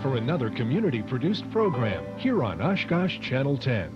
for another community-produced program here on Oshkosh Channel 10.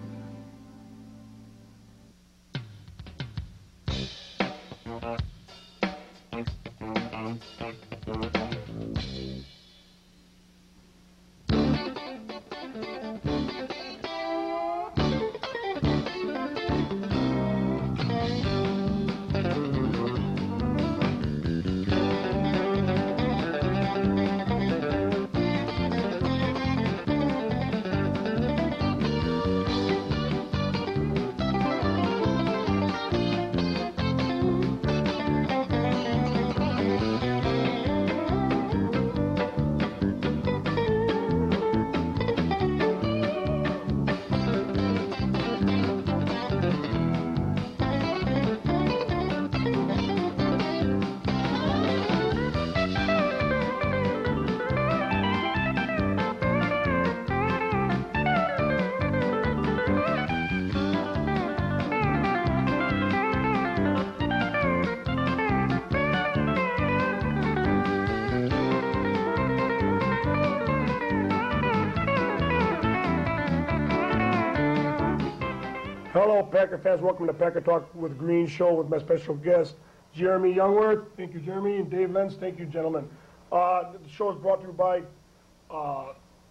Hello, Packer fans. Welcome to Packer Talk with Green Show with my special guest, Jeremy Youngworth. Thank you, Jeremy. And Dave Lenz. Thank you, gentlemen. The show is brought to you by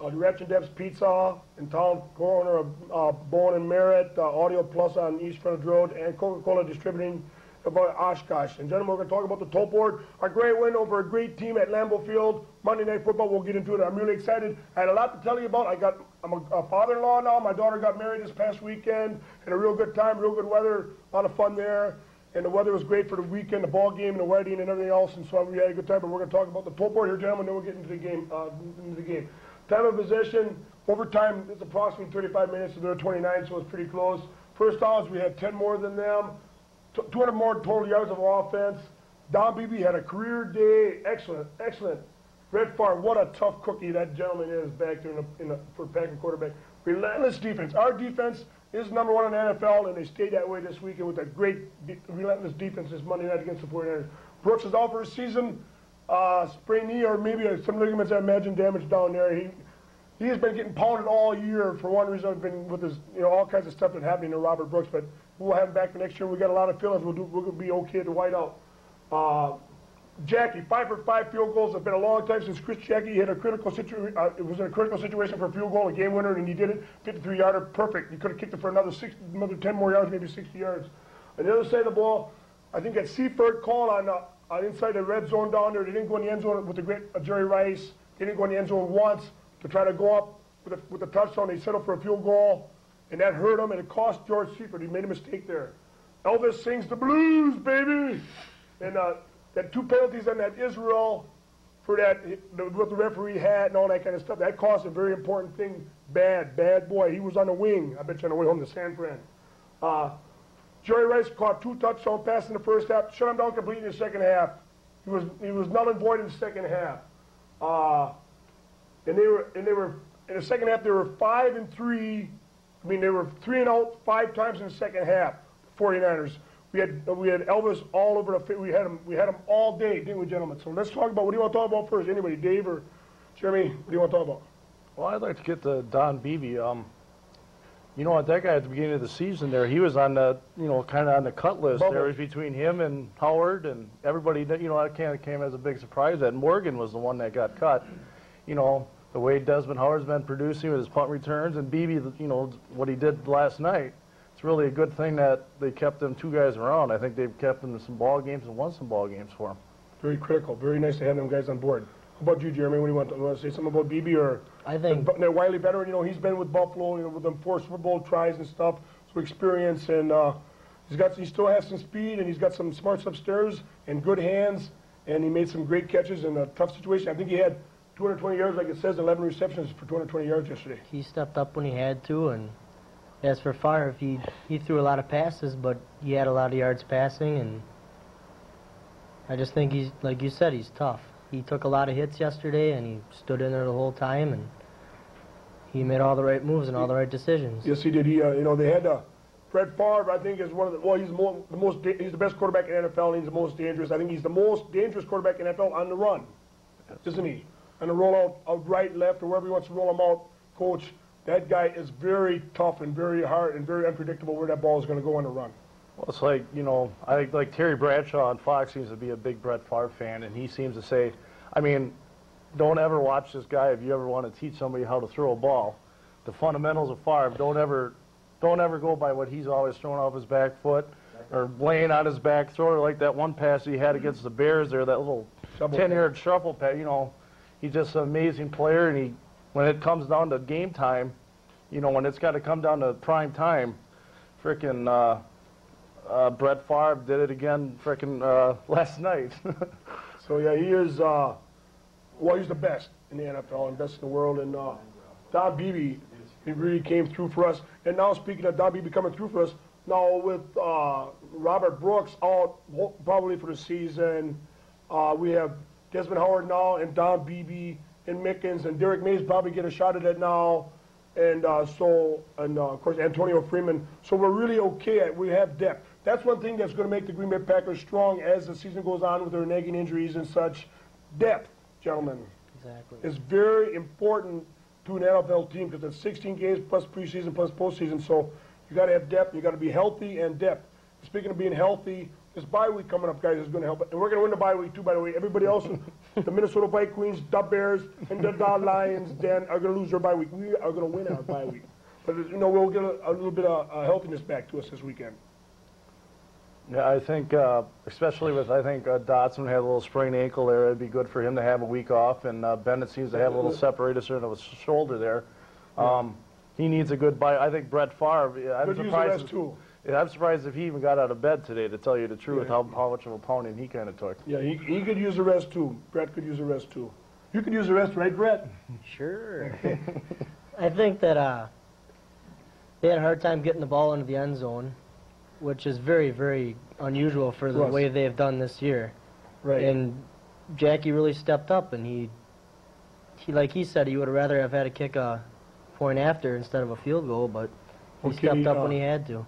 Ratchet Deb's Pizza in town, corner of Bowen and Merritt, Audio Plus on East Frontage Road, and Coca-Cola Distributing about Oshkosh. And gentlemen, we're going to talk about the Tote Board. A great win over a great team at Lambeau Field. Monday Night Football, we'll get into it. I'm really excited. I had a lot to tell you about. I'm a father-in-law now. My daughter got married this past weekend. Had a real good time, real good weather, a lot of fun there. And the weather was great for the weekend, the ball game and the wedding and everything else. And so we had a good time. But we're going to talk about the Tote Board here, gentlemen, then we'll get into the game. Time of possession, overtime is approximately 35 minutes, so they're 29, so it's pretty close. First downs, we had 10 more than them. 200 more total yards of offense. Don Beebe had a career day. Excellent, excellent. Brett Favre, what a tough cookie that gentleman is back there for Packer quarterback. Relentless defense. Our defense is #1 in the NFL, and they stayed that way this weekend with a great, relentless defense this Monday night against the 49ers. Brooks is out for a season. Sprained knee or maybe some ligaments, I imagine, damage down there. He has been getting pounded all year for one reason. I've been with his, all kinds of stuff that's happening to Robert Brooks, but we'll have him back for next year. We got a lot of feelings. We'll be okay at the whiteout. Jackie, 5 for 5 field goals. It's been a long time since Chris Jackie had a critical situation. It was in a critical situation for a field goal, a game winner, and he did it. 53-yarder, perfect. You could have kicked it for another 10 more yards, maybe 60 yards. On the other side of the ball, I think that Seifert call on inside the red zone down there. They didn't go in the end zone with the great Jerry Rice. They didn't go in the end zone once to try to go up with a touchdown. They settled for a field goal, and that hurt him, and it cost George Seifert. He made a mistake there. Elvis sings the blues, baby. And that 2 penalties on that Israel for what the referee had and all that kind of stuff, that cost a very important thing. Bad boy. He was on the wing, I bet you, on the way home to San Fran. Jerry Rice caught 2 touchdown passes in the first half, shut him down completely in the second half. He was null and void in the second half. And they were in the second half. They were 5 and 3. I mean, they were 3 and out 5 times in the second half. The 49ers. We had Elvis all over the field. We had him all day, didn't we, gentlemen? So let's talk about, what do you want to talk about first? Anybody, Dave or Jeremy? What do you want to talk about? Well, I'd like to get to Don Beebe. You know what, that guy at the beginning of the season there, he was on the, kind of on the cut list. There was between him and Howard and everybody. That kind of came as a big surprise that Morgan was the one that got cut. The way Desmond Howard's been producing with his punt returns, and Beebe, what he did last night. It's really a good thing that they kept them 2 guys around. I think they've kept them in some ball games and won some ball games for him. Very critical. Very nice to have them guys on board. How about you, Jeremy? What do you want to say something about Beebe or? I think the Wiley veteran. He's been with Buffalo, with them 4 Super Bowl tries and stuff. So experience, and he still has some speed, and he's got some smarts upstairs and good hands, and he made some great catches in a tough situation. I think he had 220 yards, like it says, 11 receptions for 220 yards yesterday. He stepped up when he had to, and as for Favre, he threw a lot of passes, but he had a lot of yards passing, and I just think he's, like you said, he's tough. He took a lot of hits yesterday, and he stood in there the whole time, and he made all the right moves and all the right decisions. Yes, he did. They had Brett Favre, I think, is one of the, well, he's the best quarterback in the NFL, and he's the most dangerous. I think he's the most dangerous quarterback in the NFL on the run, isn't he? and a rollout out right, left, or wherever he wants to roll them out, coach, that guy is very tough and very hard and very unpredictable where that ball is going to go on the run. Well, it's like, you know, I think like Terry Bradshaw on Fox seems to be a big Brett Favre fan, and he seems to say, I mean, don't ever watch this guy if you ever want to teach somebody how to throw a ball. The fundamentals of Favre, don't ever go by what he's always throwing off his back foot or laying on his back throw, like that one pass he had against the Bears there, that little 10-yard shuffle pass. You know, he's just an amazing player, and he, when it comes down to game time, you know, when it's got to come down to prime time, frickin' Brett Favre did it again frickin' last night. So, yeah, he is, well, he's the best in the NFL and best in the world. And Don Beebe, he really came through for us. And now, speaking of Don Beebe coming through for us, now with Robert Brooks out probably for the season, we have Desmond Howard now and Don Beebe and Mickens, and Derek Mays probably get a shot at it now. And of course, Antonio Freeman. So we're really okay. We have depth. That's one thing that's going to make the Green Bay Packers strong as the season goes on with their nagging injuries and such. Depth, gentlemen, is very important to an NFL team because it's 16 games plus preseason plus postseason. So you got to have depth. You got to be healthy and depth. Speaking of being healthy, this bye week coming up, guys, is going to help. And we're going to win the bye week too, by the way. Everybody else, the Minnesota Vikings, the Bears, and the Lions, then are going to lose their bye week. We are going to win our bye week. But you know, we'll get a little bit of healthiness back to us this weekend. Yeah, I think, especially with, Dotson had a little sprained ankle there. It'd be good for him to have a week off. And Bennett seems to have a little separatus in his shoulder there. He needs a good bye. I think Brett Favre, I'm surprised if he even got out of bed today, to tell you the truth, how much of a pounding he kind of took. Yeah, he could use a rest too. Brett could use a rest too. You could use a rest, right, Brett? Sure. I think that they had a hard time getting the ball into the end zone, which is very, very unusual for the way they've done this year. Right. And Jackie really stepped up, and he like he said, he would rather have had to kick a point after instead of a field goal, but he stepped up when he had to.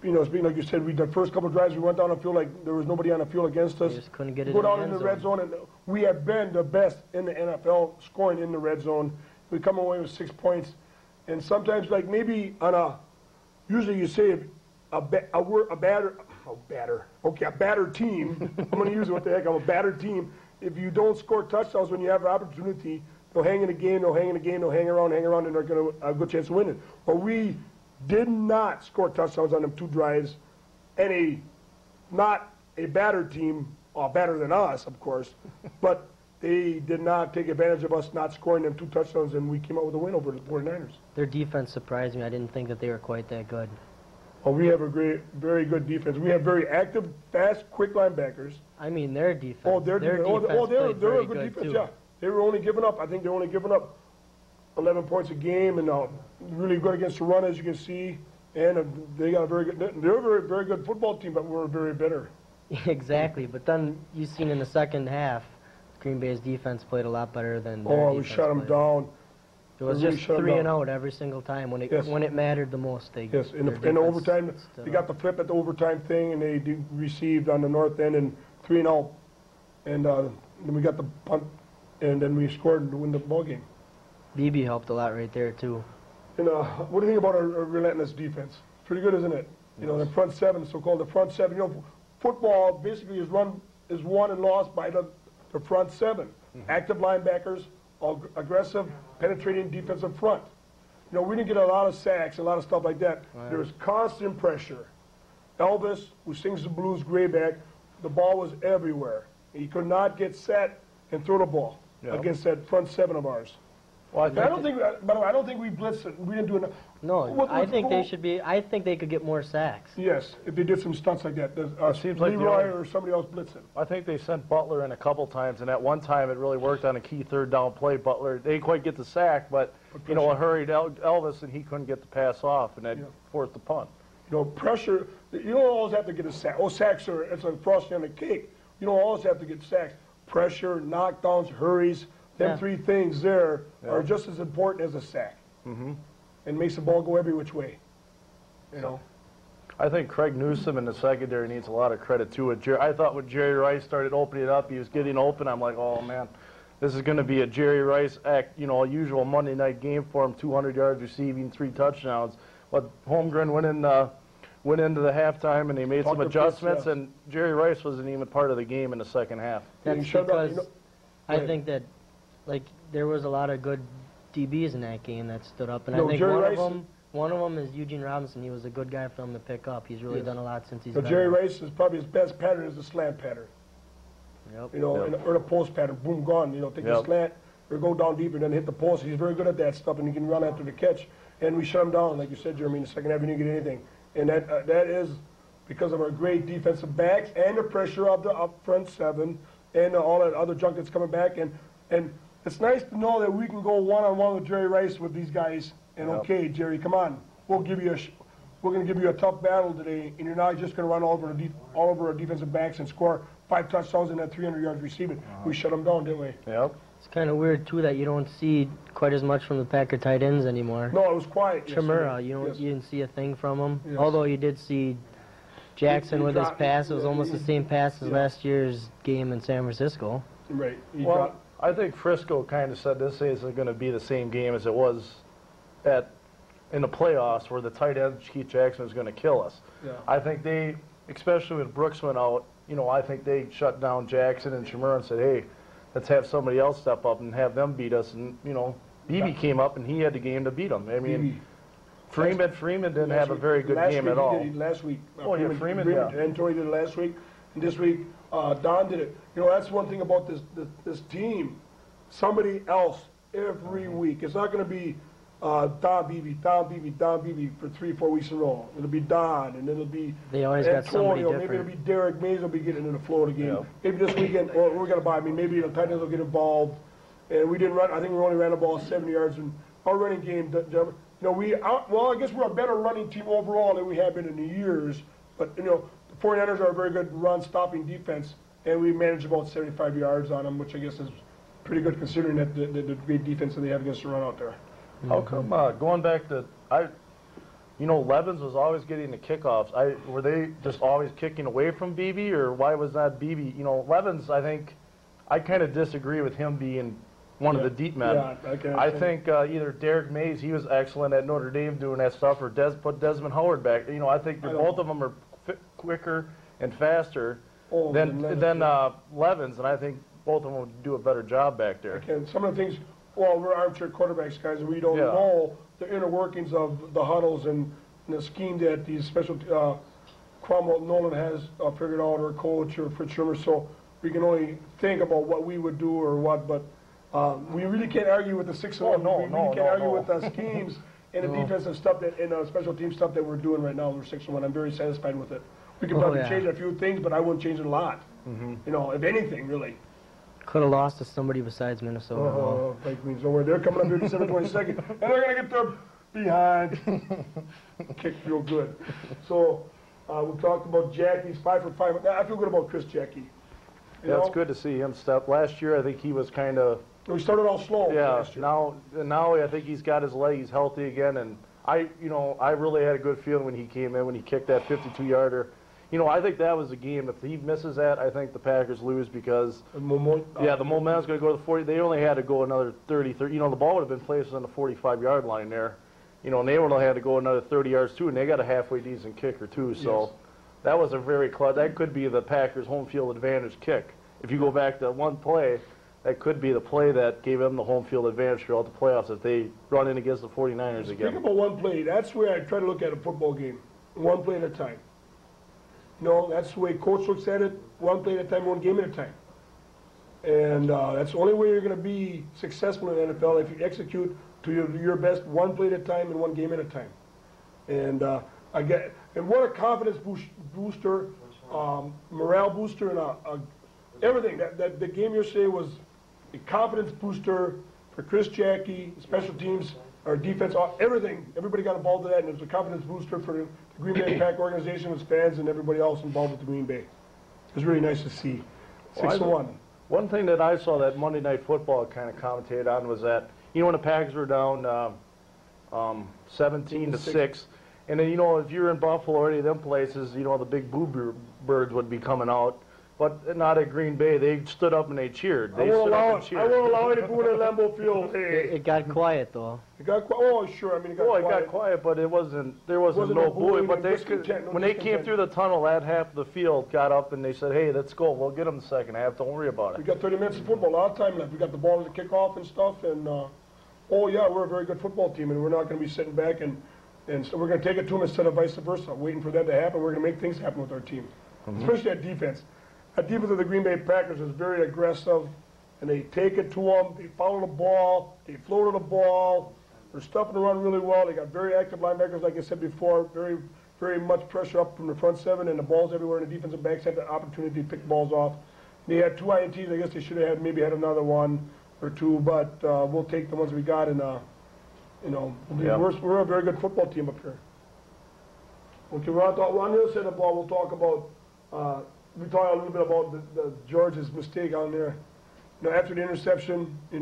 You know, speaking like you said, the first couple of drives we went down the field like there was nobody on the field against us. We just couldn't get it. Go down in the red zone, and we have been the best in the NFL scoring in the red zone. We come away with 6 points, and sometimes like maybe on usually you say a battered team. I'm going to use it. What the heck? I'm a battered team. If you don't score touchdowns when you have an opportunity, they'll hang in the game. They'll hang around, and they're going to have a good chance of winning. But we did not score touchdowns on them 2 drives. Not a battered team, better than us, of course, but they did not take advantage of us not scoring them 2 touchdowns, and we came out with a win over the 49ers. Their defense surprised me. I didn't think that they were quite that good. Well, we have a very good defense. We have very active, fast, quick linebackers. I mean, their defense. They're a good defense, too. yeah. They were only giving up, I think they're only giving up 11 points a game, and really good against the run, as you can see. And they got they're a very good football team, but we're very bitter. Exactly, but then you seen in the second half, Green Bay's defense played a lot better than their we shut them down. It was just 3-0 every single time when it mattered the most. In the overtime, they got the flip at the overtime thing, and they received on the north end and 3-0, and then we got the punt, and then we scored to win the ball game. Beebe helped a lot right there too. And what do you think about our relentless defense? Pretty good, isn't it? You know, the front seven, so-called the front seven. You know, football basically is won and lost by the front seven. Active linebackers, aggressive, penetrating defensive front. You know, we didn't get a lot of sacks, a lot of stuff like that. Wow. There was constant pressure. Elvis, who sings the blues, Grayback, the ball was everywhere. He could not get set and throw the ball against that front seven of ours. Well, I don't think we blitzed it. We didn't do enough. No, I think they should be. I think they could get more sacks. Yes, if they did some stunts like that. Seems like Leroy or somebody else blitzed it. I think they sent Butler in a couple times, and at one time it really worked on a key third down play. Butler, they didn't quite get the sack, but you know, it hurried Elvis, and he couldn't get the pass off, and that forced the punt. You know, pressure. You don't always have to get a sack. Sacks it's like frosting on a cake. You don't always have to get sacks. Pressure, knockdowns, hurries. Them 3 things there are just as important as a sack. And makes the ball go every which way. You know. I think Craig Newsome in the secondary needs a lot of credit too. I thought when Jerry Rice started opening it up, he was getting open. I'm like, oh man, this is going to be a Jerry Rice act, you know, a usual Monday night game for him, 200 yards receiving, 3 touchdowns. But Holmgren went into the halftime and they made some adjustments, and Jerry Rice wasn't even part of the game in the second half. That's because I think that, like, there was a lot of good DBs in that game that stood up, and I think one of them is Eugene Robinson. He was a good guy for them to pick up. He's really done a lot since he's been Jerry Rice is probably his best pattern is the slant pattern. Yep. You know, or the post pattern, boom, gone. You know, take the slant or go down deeper, then hit the post. He's very good at that stuff, and he can run after the catch. And we shut him down, like you said, Jeremy, in the second half. He didn't get anything. And that is because of our great defensive backs and the pressure of the up front 7 and all that other junk that's coming back. And it's nice to know that we can go one-on-one with Jerry Rice with these guys. And okay, Jerry, come on, we're going to give you a tough battle today, and you're not just going to run all over our defensive backs and score 5 touchdowns and that 300 yards receiving. We shut them down, didn't we? Yep. It's kind of weird too that you don't see quite as much from the Packer tight ends anymore. No, it was quiet. Chimera, you didn't see a thing from him. Yes. Although you did see Jackson with his pass. It was almost the same pass as last year's game in San Francisco. Right. Well, I think Frisco kind of said this isn't going to be the same game as it was in the playoffs where the tight end Keith Jackson was going to kill us. Yeah. I think they, especially when Brooks went out, you know, I think they shut down Jackson and Chimera and said, hey, let's have somebody else step up and have them beat us. And, you know, Beebe came up and he had the game to beat them. I mean, Freeman didn't have a very good game at all. Last week. Freeman, and Tony did it last week. And this week, Don did it. You know, that's one thing about this team. Somebody else every week. It's not going to be Don Beebe for 3-4 weeks in a row. It'll be Don, and it'll be they always got somebody different. Maybe it'll be Derek Mays will be getting into the flow of the game. Yeah. Maybe this weekend, we're going to buy. I mean, maybe the tight ends will get involved. And we didn't run. I think we only ran the ball 70 yards. And our running game, you know, I guess we're a better running team overall than we have been in the years. But, you know, the 49ers are a very good run-stopping defense, and we managed about 75 yards on them, which I guess is pretty good considering that the great defense that they have against the run out there. How come, going back to, you know, Levens was always getting the kickoffs. Were they just always kicking away from Beebe, or why was that Beebe? You know, Levens, I think, I kind of disagree with him being one of the deep men. Yeah, I think either Derek Mays, he was excellent at Notre Dame doing that stuff, or put Desmond Howard back. You know, I think both of them are quicker and faster than Levens, and I think both of them would do a better job back there. Some of the things, well, we're armchair quarterbacks, guys, and we don't know the inner workings of the huddles and the scheme that these special Cromwell Nolan has figured out, or coach, or Fritz Schirmer. So we can only think about what we would do or what, but we really can't argue with the 6-1. We can't argue with the schemes and the defensive stuff and the special team stuff that we're doing right now. We're 6-1. I'm very satisfied with it. We could probably change a few things, but I wouldn't change it a lot. You know, if anything, really. Could have lost to somebody besides Minnesota. Like means nowhere. They're coming up here December 22nd, and they're going to get their behind kicked real good. So we talked about Jackie's 5 for 5. I feel good about Chris Jackie. Yeah, it's good to see him step. Last year, I think he was kind of. We started all slow. Yeah. Now I think he's got his leg. He's healthy again, and I really had a good feeling when he came in when he kicked that 52-yarder. You know, I think that was a game. If he misses that, I think the Packers lose because the momentum's going to go to the 40. They only had to go another 30. You know, the ball would have been placed on the 45-yard line there. You know, and they would have had to go another 30 yards too, and they got a halfway decent kicker too. So that was a very close. That could be the Packers' home field advantage kick. If you go back to one play, that could be the play that gave them the home field advantage throughout the playoffs if they run in against the 49ers again. Think about one play. That's where I try to look at a football game, one play at a time. No, that's the way coach looks at it, one play at a time, one game at a time. And that's the only way you're going to be successful in the NFL, if you execute to your best one play at a time and one game at a time. And what a confidence booster, morale booster, and everything. That the game yesterday was a confidence booster for Chris Jackie, special teams, our defense, everything. Everybody got involved in that, and it was a confidence booster for the Green Bay Pack organization, its fans, and everybody else involved with the Green Bay. It was really nice to see. 6-1. One thing that I saw that Monday Night Football kind of commentated on was that, you know, when the Packers were down 17-6, and then, you know, if you're in Buffalo or any of them places, you know, the big boo birds would be coming out, but not at Green Bay. They stood up and they cheered. I They won't stood allow up it. and I cheered. won't allow it to go in Lambeau Field. Hey, It got quiet though. it got quiet. Oh, sure. I mean, it got Well, it quiet. got quiet, but it wasn't. There wasn't Wasn't no no booing booing. But and they discontent, no when they came discontent. through the tunnel, that half of the field got up and they said, "Hey, let's go. We'll get them the second half. Don't worry about We it." got 30 minutes of football, a lot of time left. We got the ball to kick off and stuff, and oh yeah, we're a very good football team, and we're not going to be sitting back and so we're going to take it to them instead of vice versa, waiting for that to happen. We're going to make things happen with our team, especially at defense. That defense of the Green Bay Packers is very aggressive, and they take it to them. They follow the ball. They float the ball. They're stuffing the run really well. They got very active linebackers, like I said before, very, very much pressure up from the front seven, and the balls everywhere, and the defensive backs had the opportunity to pick balls off. They had 2 INTs. I guess they should have maybe had another one or 2, but we'll take the ones we got, and Yeah. we're a very good football team up here. Okay, we're on the other side of the ball. We'll talk about. We talk a little bit about the George's mistake on there. After the interception, they're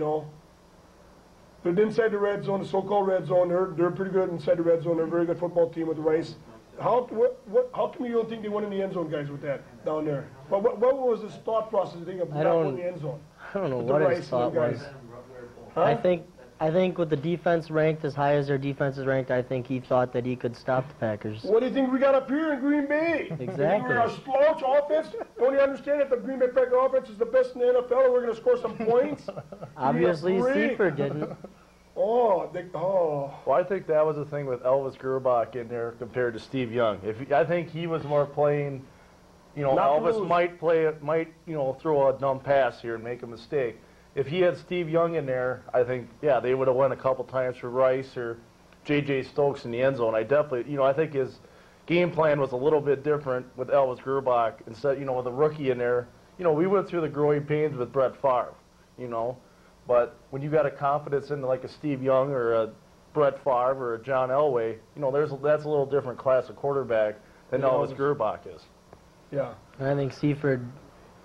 inside the red zone, the so-called red zone. They're pretty good inside the red zone. They're a very good football team with Rice. How come you don't think they went in the end zone, guys, with that down there? What was his thought process of not going in the end zone? I don't know With the what Rice his and thought them guys. was. Huh? I think with the defense ranked as high as their defense is ranked, I think he thought that he could stop the Packers. What do you think we got up here in Green Bay? Exactly. We're a slouch offense. Don't you understand that the Green Bay Packer offense is the best in the NFL and we're going to score some points? Obviously, Great. Seifert didn't. Oh. Well, I think that was the thing with Elvis Gerbach in there compared to Steve Young. I think he was more playing. Not to Elvis lose. might throw a dumb pass here and make a mistake. If he had Steve Young in there, I think, yeah, they would have won a couple times for Rice or J.J. Stokes in the end zone. I think his game plan was a little bit different with Elvis Gerbach instead, with a rookie in there. We went through the growing pains with Brett Favre, but when you got a confidence in like a Steve Young or a Brett Favre or a John Elway, that's a little different class of quarterback than Yeah, Elvis Gerbach is. Yeah. I think Seifert,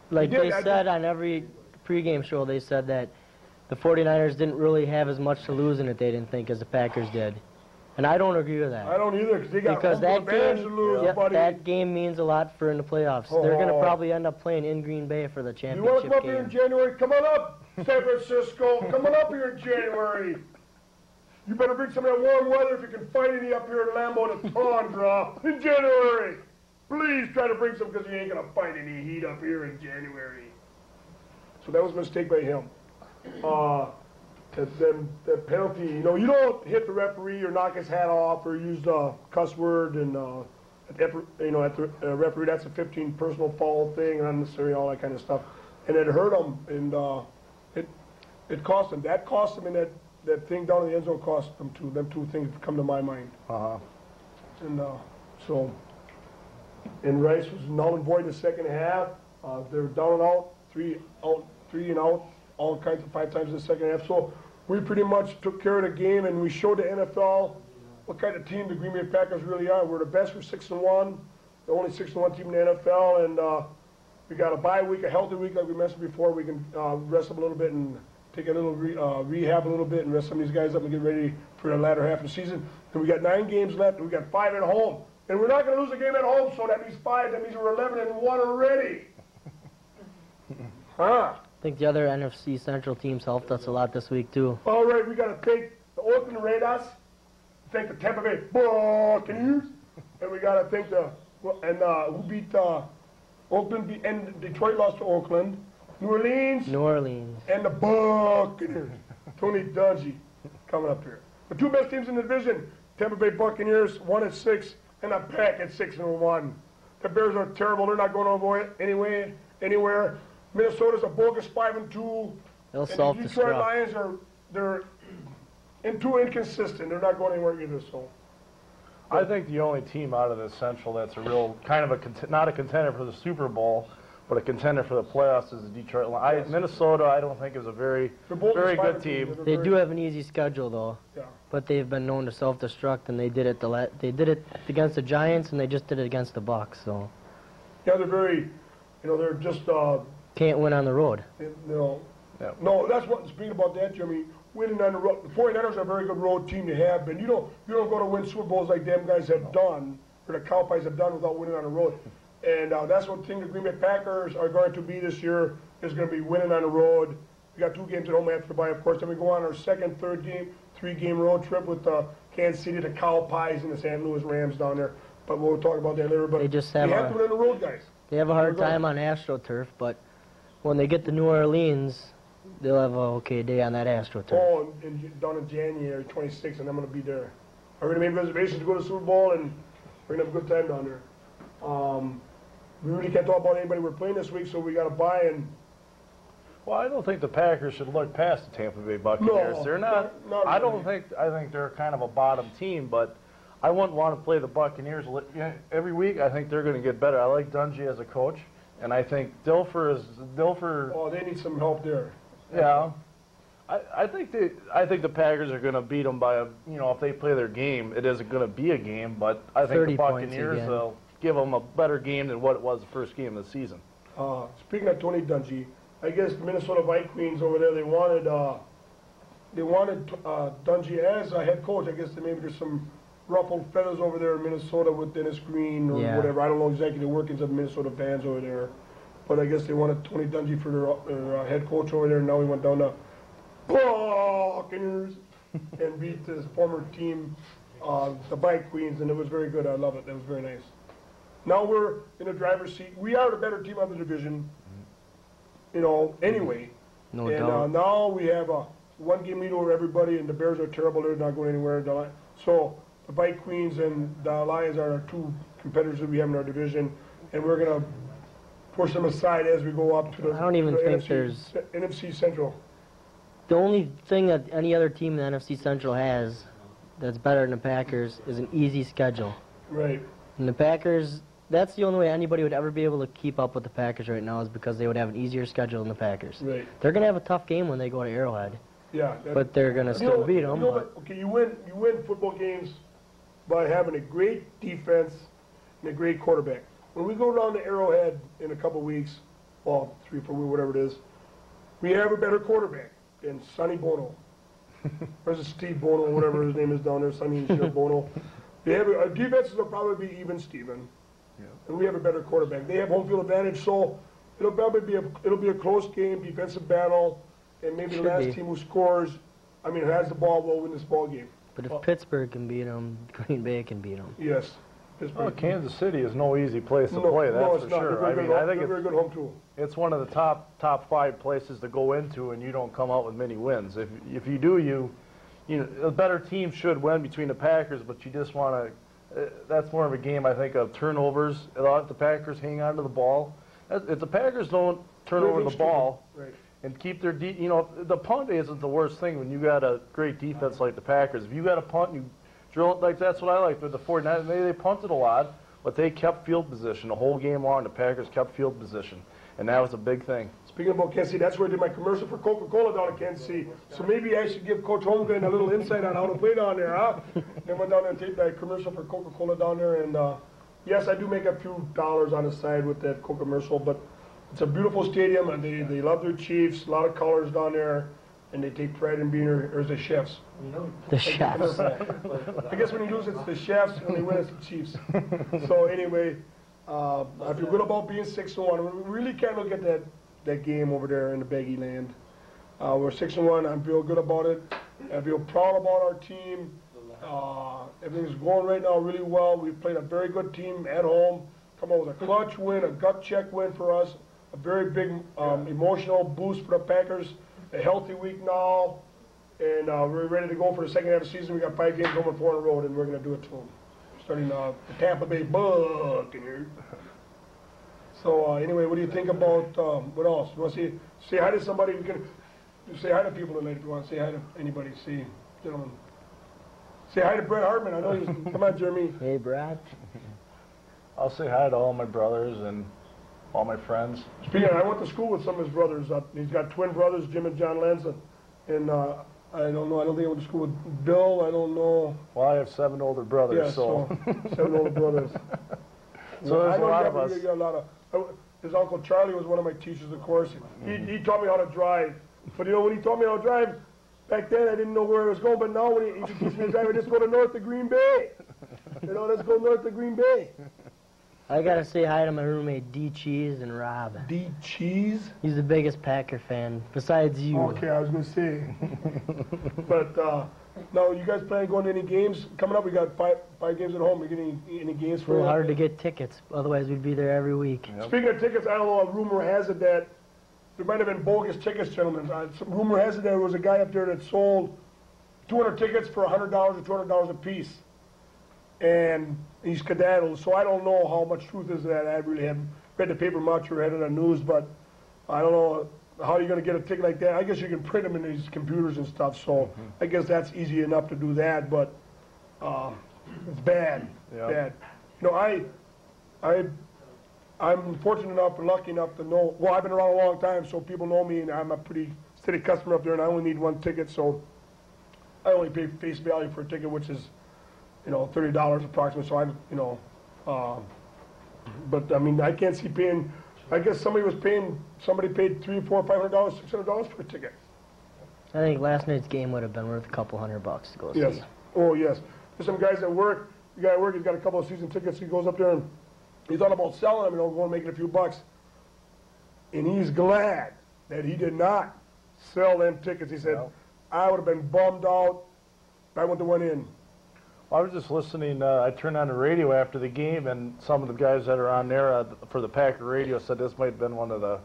like He did, they I said on every pregame show, they said that the 49ers didn't really have as much to lose in it, they didn't think, as the Packers did. And I don't agree with that. I don't either because they got Because home that advantage game, to lose, yep, buddy. that game means a lot for in the playoffs. They're going to Oh. probably end up playing in Green Bay for the You want to championship come up here in game. January? Come on up, San Francisco. Come on up here in January. You better bring some of that warm weather if you can find any up here in Lambeau to Tundra in January. Please try to bring some because you ain't going to find any heat up here in January. So that was a mistake by him. The penalty, you don't hit the referee or knock his hat off or use a cuss word and at the referee. That's a 15 personal foul thing, unnecessary, all that kind of stuff. And it hurt him, and it cost him. That cost him, and that thing down in the end zone cost them too. Them two things come to my mind. And and Rice was null and void in the second half. They were down and out, three and out, all kinds of 5 times in the second half. So we pretty much took care of the game, and we showed the NFL what kind of team the Green Bay Packers really are. We're the best. We're 6-1, the only 6-1 team in the NFL, and we got a bye week, a healthy week, like we mentioned before. We can rest up a little bit and take a little rehab a little bit and rest some of these guys up and get ready for the latter half of the season. And we got 9 games left, and we got 5 at home. And we're not going to lose a game at home, so that means 5. That means we're 11-1 already. Huh? I think the other NFC Central teams helped us a lot this week, too. All right, we got to thank the Oakland Raiders, thank the Tampa Bay Buccaneers, and we got to thank who beat Oakland and Detroit lost to Oakland, New Orleans, and the Buccaneers. Tony Dungy coming up here. The 2 best teams in the division, Tampa Bay Buccaneers 1-6, and the Pack at 6-1. The Bears are terrible. They're not going anywhere. Minnesota's a bogus 5-2. They'll And the self-destruct. Detroit Lions they're too inconsistent. They're not going anywhere either. So I think the only team out of the Central that's a real kind of not a contender for the Super Bowl, but a contender for the playoffs is the Detroit Lions. Yes. Minnesota, I don't think is a very both very just good 5-2. team. They're They very- do have an easy schedule, though. Yeah. But they've been known to self-destruct, and they did it against the Giants, and they just did it against the Bucs. So Yeah, they're very, they're just, can't win on the road. Yeah. No, that's what, speaking about that, Jimmy, winning on the road, the 49ers are a very good road team to have, but you don't go to win Super Bowls like them guys have done, or the Cowboys have done without winning on the road. And that's what the thing the Green Bay Packers are going to be this year, is going to be winning on the road. We got 2 games at home after the bye, of course. Then we go on our second, third game, 3-game road trip with Kansas City, the Cow Pies, and the St. Louis Rams down there. But we'll talk about that later. But They just we have have to win on the road, guys. They have a hard We're going. time on AstroTurf, but when they get to New Orleans, they'll have a okay day on that AstroTurf. Oh, down in January 26th, and I'm going to be there. I already made reservations to go to the Super Bowl, and we're going to have a good time down there. We really can't talk about anybody we're playing this week, so we got to buy and. Well, I don't think the Packers should look past the Tampa Bay Buccaneers. No, They're not. not I don't really. think. I think they're kind of a bottom team, but I wouldn't want to play the Buccaneers every week. I think they're going to get better. I like Dungy as a coach, and I think Dilfer. Oh, they need some help there. Yeah. I think the Packers are going to beat them by if they play their game, it isn't going to be a game, but I think 30 the points Buccaneers again. will give them a better game than what it was the first game of the season. Speaking of Tony Dungy, I guess the Minnesota Vikings over there, they wanted Dungy as a head coach. I guess that maybe there's some ruffled feathers over there in Minnesota with Dennis Green or Yeah. whatever. I don't know exactly the workings of the Minnesota fans over there, but I guess they wanted Tony Dungy for their head coach over there. And now he went down to Buccaneers and beat his former team, the Bike Queens, and it was very good. I love it. That was very nice. Now we're in the driver's seat. We are the better team of the division, anyway. No And doubt. now we have a 1-game lead over everybody, and the Bears are terrible. They're not going anywhere. So the Bike Queens and the Lions are our 2 competitors that we have in our division, and we're going to push them aside as we go up to the I don't even to the think NFC, there's- NFC Central. The only thing that any other team in the NFC Central has that's better than the Packers is an easy schedule. Right. And the Packers, that's the only way anybody would ever be able to keep up with the Packers right now is because they would have an easier schedule than the Packers. Right. They're going to have a tough game when they go to Arrowhead, Yeah. but they're going to still beat them. Okay, you win football games by having a great defense and a great quarterback. When we go down to Arrowhead in a couple weeks, well, 3 or 4 weeks, whatever it is, we have a better quarterback than Sonny Bono. Or is it Steve Bono, whatever his name is down there, Sonny and Sheriff Bono. They have our defenses will probably be even, Steven. Yeah. And we have a better quarterback. They have home field advantage, so it'll probably be a close game, defensive battle, and maybe the Should last be. team who scores, has the ball, will win this ball game. But if Pittsburgh can beat them, Green Bay can beat them. Yes. Well, Kansas City is no easy place to No, play. no, That's it's for not. sure. They're I very mean, good I home- think they're very good home too. it's one of the top 5 places to go into, and you don't come out with many wins. If you do, a better team should win between the Packers, but you just want to. That's more of a game, I think, of turnovers. If the Packers hang on to the ball, if the Packers don't turn over the ball Right. and keep their, the punt isn't the worst thing when you got a great defense like the Packers. If you got a punt, you drill it. Like that's what I like with the 49ers. They punted a lot, but they kept field position the whole game long. The Packers kept field position, and that was a big thing. Speaking about Kansas City, that's where I did my commercial for Coca-Cola down in Kansas City. So maybe I should give Coach Holmgren a little insight on how to play down there, huh? They went down there and taped that commercial for Coca-Cola down there, and yes, I do make a few dollars on the side with that Coca commercial, but it's a beautiful stadium, and they love their Chiefs, a lot of colors down there, and they take pride in being the chefs. The Chefs. I guess when you lose, it's the chefs, and when they win, it's the Chiefs. So anyway, I feel good about being 6-1. We really can't look at that game over there in the Baggy land. We're 6-1. I feel good about it. I feel proud about our team. Everything's going right now really well. We've played a very good team at home. Come on with a clutch win, a gut check win for us, a very big emotional boost for the Packers. A healthy week now, and we're ready to go for the second half of the season. We got 5 games over 4 on the road, and we're going to do it to them. Starting the Tampa Bay Buccaneers. So anyway, what do you think about what else? You want to say hi to somebody? You can say hi to people tonight if you want to say hi to anybody. See, gentlemen. Say hi to Brett Hartman. I know he's. Come on, Jeremy. Hey, Brad. I'll say hi to all my brothers and all my friends. Speaking of, I went to school with some of his brothers. He's got twin brothers, Jim and John Lanza. And I don't know. I don't think I went to school with Bill. I don't know. Well, I have 7 older brothers, Yeah, so 7 older brothers. So there's I a know lot you of us. You got a lot of. His uncle Charlie was one of my teachers, of course. He taught me how to drive. But when he taught me how to drive, back then I didn't know where I was going. But now when he teaches me to drive, I just go to north of Green Bay. Let's go north of Green Bay. I gotta say hi to my roommate D Cheese and Rob. D Cheese? He's the biggest Packer fan, besides you. Okay, I was gonna say. But no, you guys planning going to any games coming up? We got five games at home. You getting any games It's for a little you? hard to get tickets, otherwise we'd be there every week. Yep. Speaking of tickets, I don't know. A rumor has it that there might have been bogus tickets, gentlemen. Some rumor has it there was a guy up there that sold 200 tickets for $100 or $200 a piece, and he's skedaddled. So I don't know how much truth is that. I really haven't read the paper much or read it on news, but I don't know how you're going to get a ticket like that. I guess you can print them in these computers and stuff. So I guess that's easy enough to do that, but it's bad, Yeah. bad. You know, I'm fortunate enough and lucky enough to know, well, I've been around a long time, so people know me, and I'm a pretty steady customer up there, and I only need one ticket, so I only pay face value for a ticket, which is, you know, $30 approximately, so I'm, you know, but I mean, I can't see paying, I guess somebody paid $300, $400, $500, $600 for a ticket. I think last night's game would have been worth a couple $100 to go see. Yes, oh, yes. There's some guys at work, the guy at work, he's got a couple of season tickets, he goes up there and he thought about selling them, you know, going making a few bucks. And he's glad that he did not sell them tickets. He said, No. I would have been bummed out if I wouldn't have went in. I was just listening, I turned on the radio after the game, and some of the guys that are on there for the Packer radio said this might have been one of the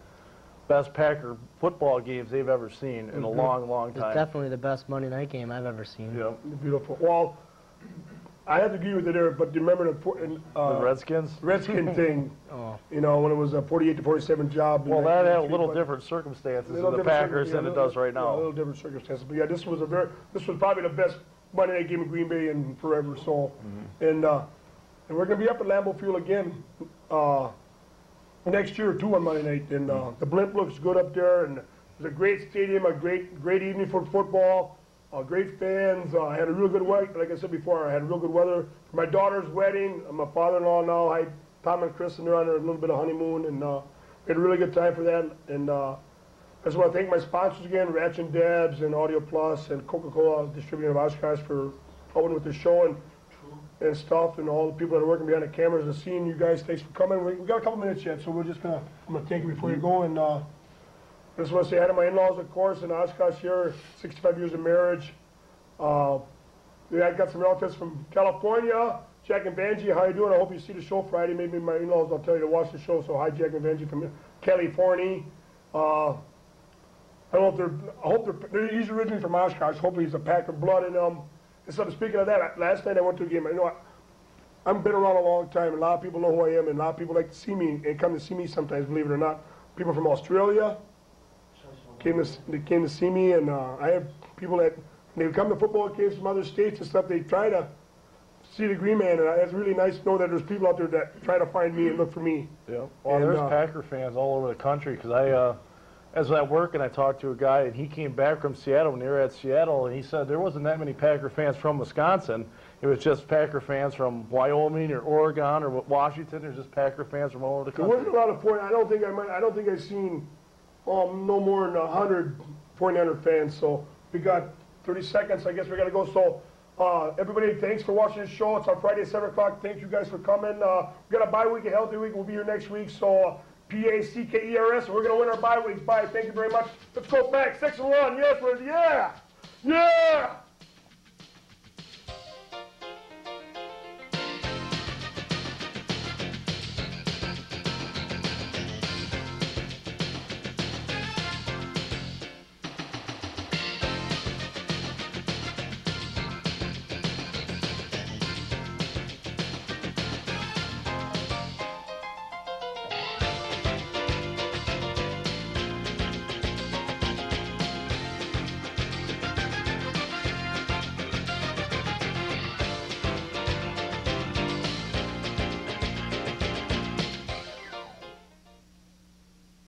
best Packer football games they've ever seen in a long, long It's time. definitely the best Monday night game I've ever seen. Yep. Beautiful. Well, I have to agree with you there, but do you remember The the Redskins? Redskin thing, Oh, you know, when it was a 48-47 job? Well, that had a 1993, little but- different circumstances in Little the different Packers than it circumstances, does right yeah, a now. little different circumstances, but yeah, this was probably the best Monday night game in Green Bay in forever. So, and we're gonna be up at Lambeau Field again next year too on Monday night. And the blimp looks good up there, and it's a great stadium, a great evening for football. Great fans. I had a real good weather. Like I said before, I had real good weather for my daughter's wedding. My father-in-law now. I Tom and Chris, and they're on a little bit of honeymoon, and we had a really good time for that. And I just want to thank my sponsors again, Ratch and Dabs and Audio Plus and Coca-Cola distributing of Oshkosh for helping with the show and stuff, and all the people that are working behind the cameras and seeing you guys. Thanks for coming. We got a couple minutes yet, so I'm gonna thank you before you go. And I just want to say hi to my in-laws, of course, in Oshkosh here, 65 years of marriage. I got some relatives from California, Jack and Vanjie. How you doing? I hope you see the show Friday. Maybe my in-laws will tell you to watch the show. So hi, Jack and Vanjie from California. I don't know if he's originally from Oshkosh. Hopefully he's a Packer blood in him. And so speaking of that, last night I went to a game. You know, I've been around a long time, and a lot of people know who I am, and a lot of people like to see me and come to see me sometimes, believe it or not. People from Australia came to see me, and I have people that they come to football games from other states and stuff. They try to see the Green Man, and it's really nice to know that there's people out there that try to find me and look for me. Yeah. Well, And, there's Packer fans all over the country because I was at work and I talked to a guy and he came back from Seattle when they were at Seattle and he said there wasn't that many Packer fans from Wisconsin. It was just Packer fans from Wyoming or Oregon or Washington. There's just Packer fans from all over the There country. wasn't a lot of point. I don't think I've seen no more than 100 49er fans. So we got 30 seconds. I guess we got to go. So everybody, thanks for watching the show. It's on Friday at 7 o'clock. Thank you guys for coming. We got a bye week, a healthy week. We'll be here next week. So PACKERS. We're going to win our bye weeks. Bye. Thank you very much. Let's go back. 6-1. Yes, yeah.